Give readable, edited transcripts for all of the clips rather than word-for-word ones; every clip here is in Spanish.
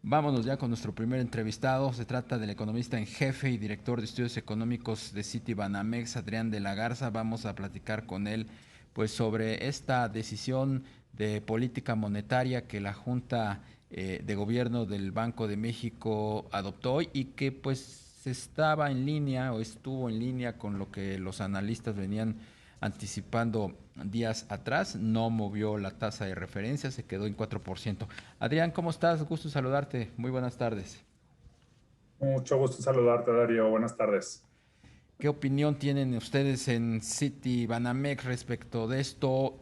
Vámonos ya con nuestro primer entrevistado. Se trata del economista en jefe y director de estudios económicos de Citibanamex, Adrián de la Garza. Vamos a platicar con él pues sobre esta decisión de política monetaria que la Junta de Gobierno del Banco de México adoptó y que pues estaba en línea o estuvo en línea con lo que los analistas venían anticipando días atrás. No movió la tasa de referencia, se quedó en 4%. Adrián, ¿cómo estás? Gusto saludarte. Muy buenas tardes. Mucho gusto saludarte, Darío. Buenas tardes. ¿Qué opinión tienen ustedes en City Banamex respecto de esto?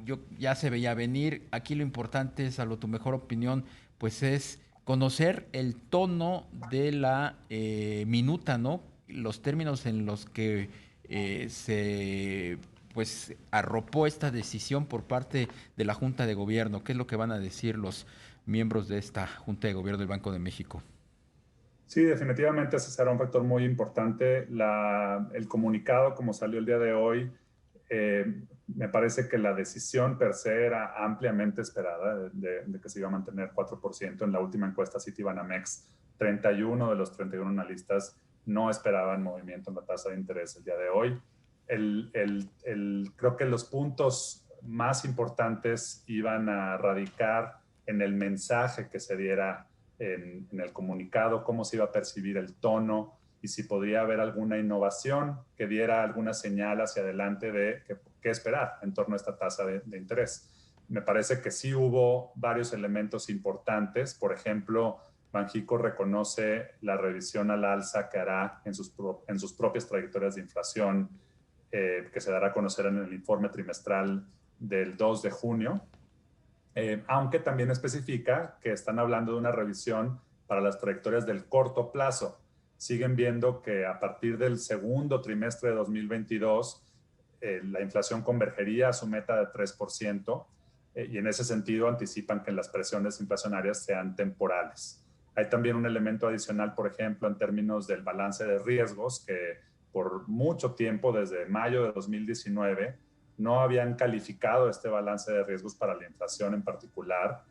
Yo ya se veía venir. Aquí lo importante es, tu mejor opinión, pues es conocer el tono de la minuta, ¿no? Los términos en los que se pues arropó esta decisión por parte de la Junta de Gobierno. ¿Qué es lo que van a decir los miembros de esta Junta de Gobierno del Banco de México? Sí, definitivamente ese será un factor muy importante. El comunicado, como salió el día de hoy, me parece que la decisión per se era ampliamente esperada de que se iba a mantener 4%. En la última encuesta Citibanamex, 31 de los 31 analistas no esperaban movimiento en la tasa de interés el día de hoy. Creo que los puntos más importantes iban a radicar en el mensaje que se diera en el comunicado, cómo se iba a percibir el tono y si podría haber alguna innovación que diera alguna señal hacia adelante de qué esperar en torno a esta tasa de interés. Me parece que sí hubo varios elementos importantes. Por ejemplo, Banjico reconoce la revisión al alza que hará en sus propias trayectorias de inflación, que se dará a conocer en el informe trimestral del 2 de junio, aunque también especifica que están hablando de una revisión para las trayectorias del corto plazo. Siguen viendo que a partir del segundo trimestre de 2022 la inflación convergería a su meta de 3%, y en ese sentido anticipan que las presiones inflacionarias sean temporales. Hay también un elemento adicional, por ejemplo, en términos del balance de riesgos, que por mucho tiempo, desde mayo de 2019, no habían calificado este balance de riesgos para la inflación en particular,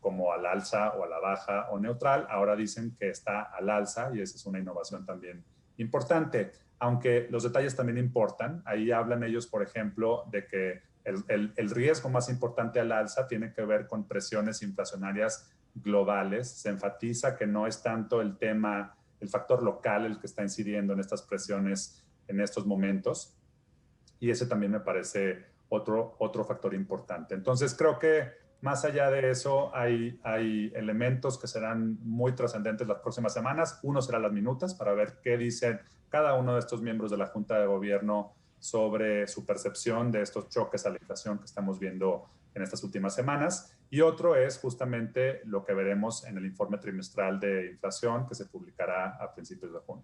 como al alza o a la baja o neutral. Ahora dicen que está al alza y esa es una innovación también importante, aunque los detalles también importan. Ahí hablan ellos, por ejemplo, de que el riesgo más importante al alza tiene que ver con presiones inflacionarias globales. Se enfatiza que no es tanto el tema, el factor local el que está incidiendo en estas presiones en estos momentos, y ese también me parece otro factor importante. Entonces creo que más allá de eso hay elementos que serán muy trascendentes las próximas semanas. Uno será las minutas para ver qué dicen cada uno de estos miembros de la Junta de Gobierno sobre su percepción de estos choques a la inflación que estamos viendo en estas últimas semanas. Y otro es justamente lo que veremos en el informe trimestral de inflación que se publicará a principios de junio.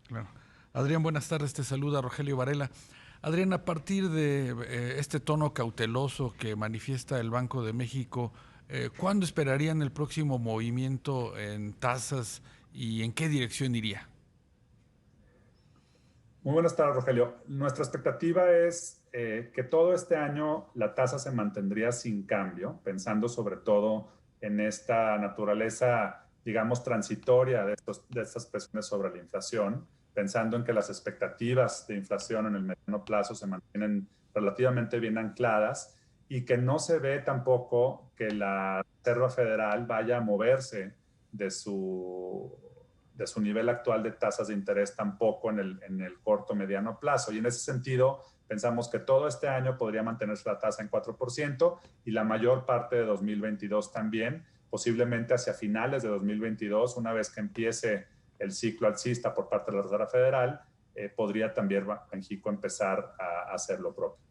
Claro. Adrián, buenas tardes, te saluda Rogelio Varela. Adrián, a partir de este tono cauteloso que manifiesta el Banco de México, ¿cuándo esperarían el próximo movimiento en tasas y en qué dirección iría? Muy buenas tardes, Rogelio. Nuestra expectativa es que todo este año la tasa se mantendría sin cambio, pensando sobre todo en esta naturaleza, digamos, transitoria de estas presiones sobre la inflación, pensando en que las expectativas de inflación en el mediano plazo se mantienen relativamente bien ancladas y que no se ve tampoco que la Reserva Federal vaya a moverse de su de su nivel actual de tasas de interés tampoco en el corto mediano plazo. Y en ese sentido, pensamos que todo este año podría mantenerse la tasa en 4% y la mayor parte de 2022 también, posiblemente hacia finales de 2022, una vez que empiece el ciclo alcista por parte de la Reserva Federal, podría también México empezar a hacer lo propio.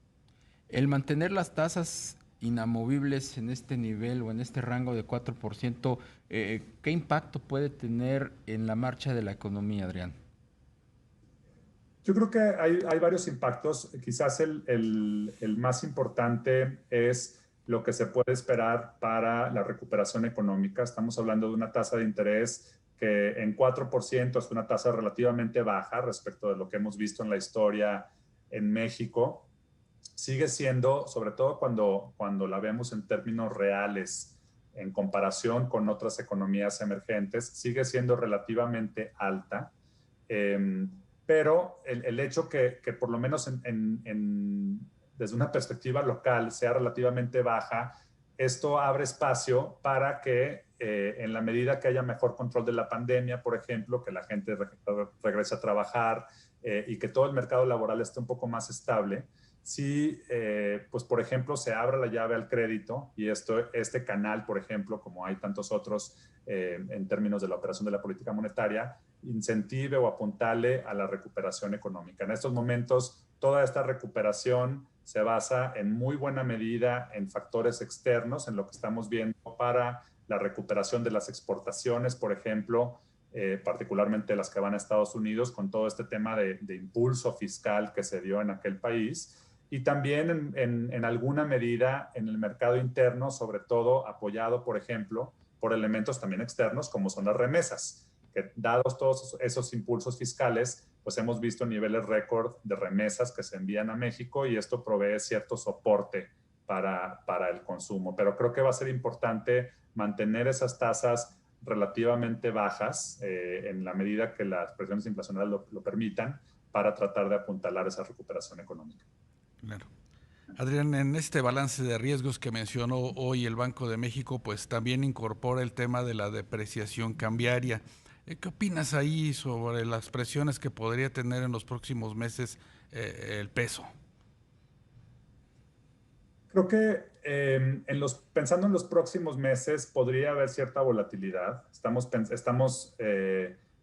El mantener las tasas inamovibles en este nivel o en este rango de 4%, ¿qué impacto puede tener en la marcha de la economía, Adrián? Yo creo que hay varios impactos. Quizás el más importante es lo que se puede esperar para la recuperación económica. Estamos hablando de una tasa de interés que en 4% es una tasa relativamente baja respecto de lo que hemos visto en la historia en México. Sigue siendo, sobre todo cuando la vemos en términos reales, en comparación con otras economías emergentes, sigue siendo relativamente alta, pero el hecho que por lo menos desde una perspectiva local sea relativamente baja, esto abre espacio para que en la medida que haya mejor control de la pandemia, por ejemplo, que la gente regrese a trabajar y que todo el mercado laboral esté un poco más estable, si, pues, por ejemplo, se abra la llave al crédito y este canal, por ejemplo, como hay tantos otros en términos de la operación de la política monetaria, incentive o apuntale a la recuperación económica. En estos momentos, toda esta recuperación se basa en muy buena medida en factores externos, en lo que estamos viendo para la recuperación de las exportaciones, por ejemplo, particularmente las que van a Estados Unidos, con todo este tema de impulso fiscal que se dio en aquel país, y también en alguna medida en el mercado interno, sobre todo apoyado, por ejemplo, por elementos también externos, como son las remesas, que dados todos esos impulsos fiscales, pues hemos visto niveles récord de remesas que se envían a México y esto provee cierto soporte para el consumo. Pero creo que va a ser importante mantener esas tasas relativamente bajas en la medida que las presiones inflacionarias lo permitan para tratar de apuntalar esa recuperación económica. Claro. Adrián, en este balance de riesgos que mencionó hoy el Banco de México, pues también incorpora el tema de la depreciación cambiaria. ¿Qué opinas ahí sobre las presiones que podría tener en los próximos meses el peso? Creo que pensando en los próximos meses podría haber cierta volatilidad. Estamos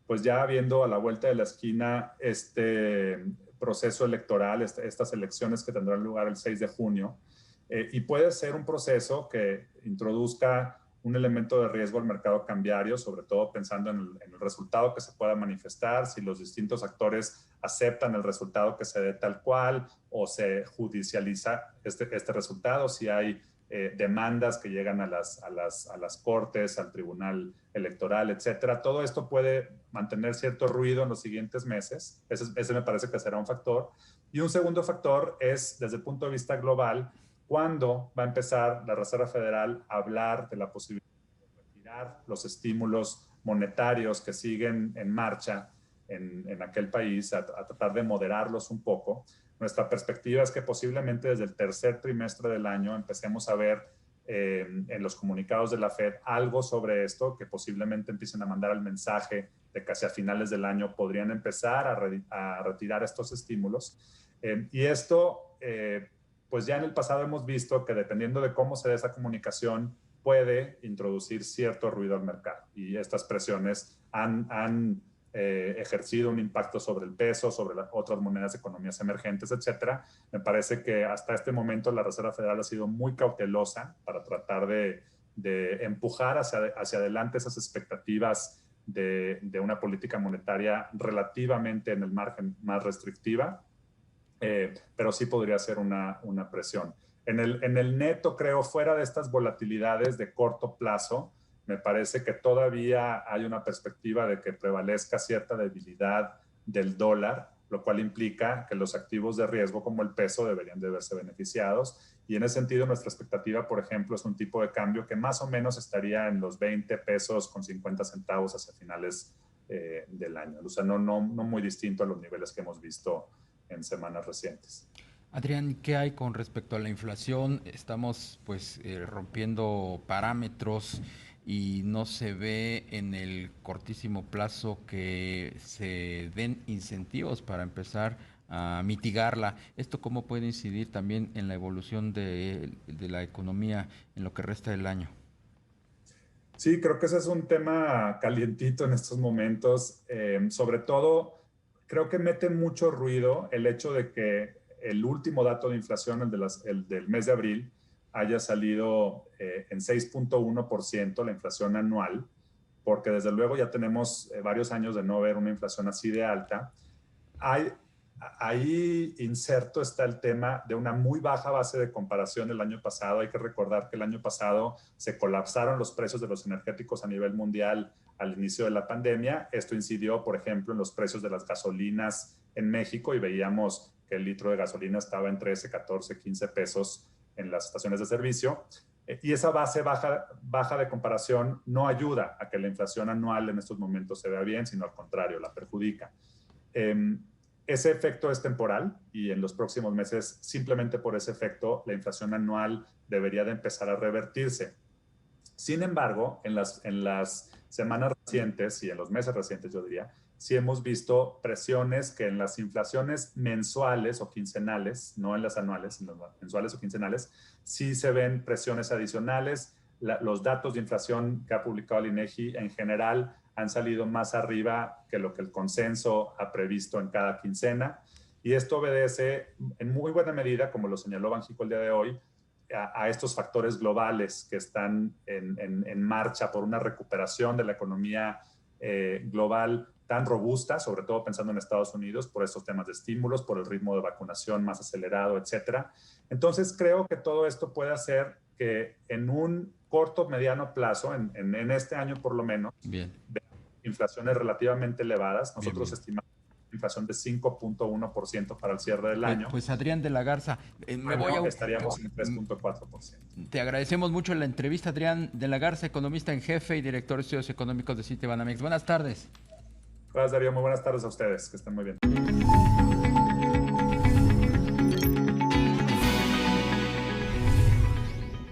pues ya viendo a la vuelta de la esquina este proceso electoral, estas elecciones que tendrán lugar el 6 de junio. Y puede ser un proceso que introduzca un elemento de riesgo al mercado cambiario, sobre todo pensando en el resultado que se pueda manifestar, si los distintos actores aceptan el resultado que se dé tal cual o se judicializa este resultado, si hay demandas que llegan a las cortes, al tribunal electoral, etcétera. Todo esto puede mantener cierto ruido en los siguientes meses. Ese me parece que será un factor. Y un segundo factor es, desde el punto de vista global, cuándo va a empezar la Reserva Federal a hablar de la posibilidad de retirar los estímulos monetarios que siguen en marcha en aquel país, a tratar de moderarlos un poco. Nuestra perspectiva es que posiblemente desde el tercer trimestre del año empecemos a ver en los comunicados de la Fed algo sobre esto, que posiblemente empiecen a mandar el mensaje de que hacia finales del año podrían empezar a retirar estos estímulos. Y esto, pues ya en el pasado hemos visto que dependiendo de cómo se dé esa comunicación, puede introducir cierto ruido al mercado. Y estas presiones han ejercido un impacto sobre el peso, sobre las otras monedas de economías emergentes, etcétera. Me parece que hasta este momento la Reserva Federal ha sido muy cautelosa para tratar de empujar hacia adelante esas expectativas de una política monetaria relativamente en el margen más restrictiva, pero sí podría ser una presión. En el neto, creo, fuera de estas volatilidades de corto plazo, me parece que todavía hay una perspectiva de que prevalezca cierta debilidad del dólar, lo cual implica que los activos de riesgo como el peso deberían de verse beneficiados. Y en ese sentido, nuestra expectativa, por ejemplo, es un tipo de cambio que más o menos estaría en los 20 pesos con 50 centavos hacia finales del año. O sea, no muy distinto a los niveles que hemos visto en semanas recientes. Adrián, ¿qué hay con respecto a la inflación? Estamos pues rompiendo parámetros y no se ve en el cortísimo plazo que se den incentivos para empezar a mitigarla. ¿Esto cómo puede incidir también en la evolución de la economía en lo que resta del año? Sí, creo que ese es un tema calientito en estos momentos. Sobre todo, creo que mete mucho ruido el hecho de que el último dato de inflación, el del mes de abril, haya salido en 6.1% la inflación anual, porque desde luego ya tenemos varios años de no ver una inflación así de alta. Ahí inserto está el tema de una muy baja base de comparación del año pasado. Hay que recordar que el año pasado se colapsaron los precios de los energéticos a nivel mundial al inicio de la pandemia. Esto incidió, por ejemplo, en los precios de las gasolinas en México y veíamos que el litro de gasolina estaba en 13, 14, 15 pesos en las estaciones de servicio. Y esa base baja de comparación no ayuda a que la inflación anual en estos momentos se vea bien, sino al contrario, la perjudica. Ese efecto es temporal y en los próximos meses, simplemente por ese efecto, la inflación anual debería de empezar a revertirse. Sin embargo, en las semanas recientes y en los meses recientes, yo diría, sí hemos visto presiones que en las inflaciones mensuales o quincenales, no en las anuales, sino mensuales o quincenales, sí se ven presiones adicionales. Los datos de inflación que ha publicado el INEGI en general han salido más arriba que lo que el consenso ha previsto en cada quincena. Y esto obedece en muy buena medida, como lo señaló Banxico el día de hoy, a estos factores globales que están en marcha por una recuperación de la economía global tan robusta, sobre todo pensando en Estados Unidos, por estos temas de estímulos, por el ritmo de vacunación más acelerado, etcétera. Entonces, creo que todo esto puede hacer que en un corto, mediano plazo, en este año por lo menos, Bien. inflaciones relativamente elevadas. Nosotros estimamos inflación de 5.1% para el cierre del año. Pues Adrián de la Garza, estaríamos en 3.4%. Te agradecemos mucho la entrevista, Adrián de la Garza, economista en jefe y director de estudios económicos de Citibanamex. Buenas tardes. Gracias, Darío. Muy buenas tardes a ustedes. Que estén muy bien.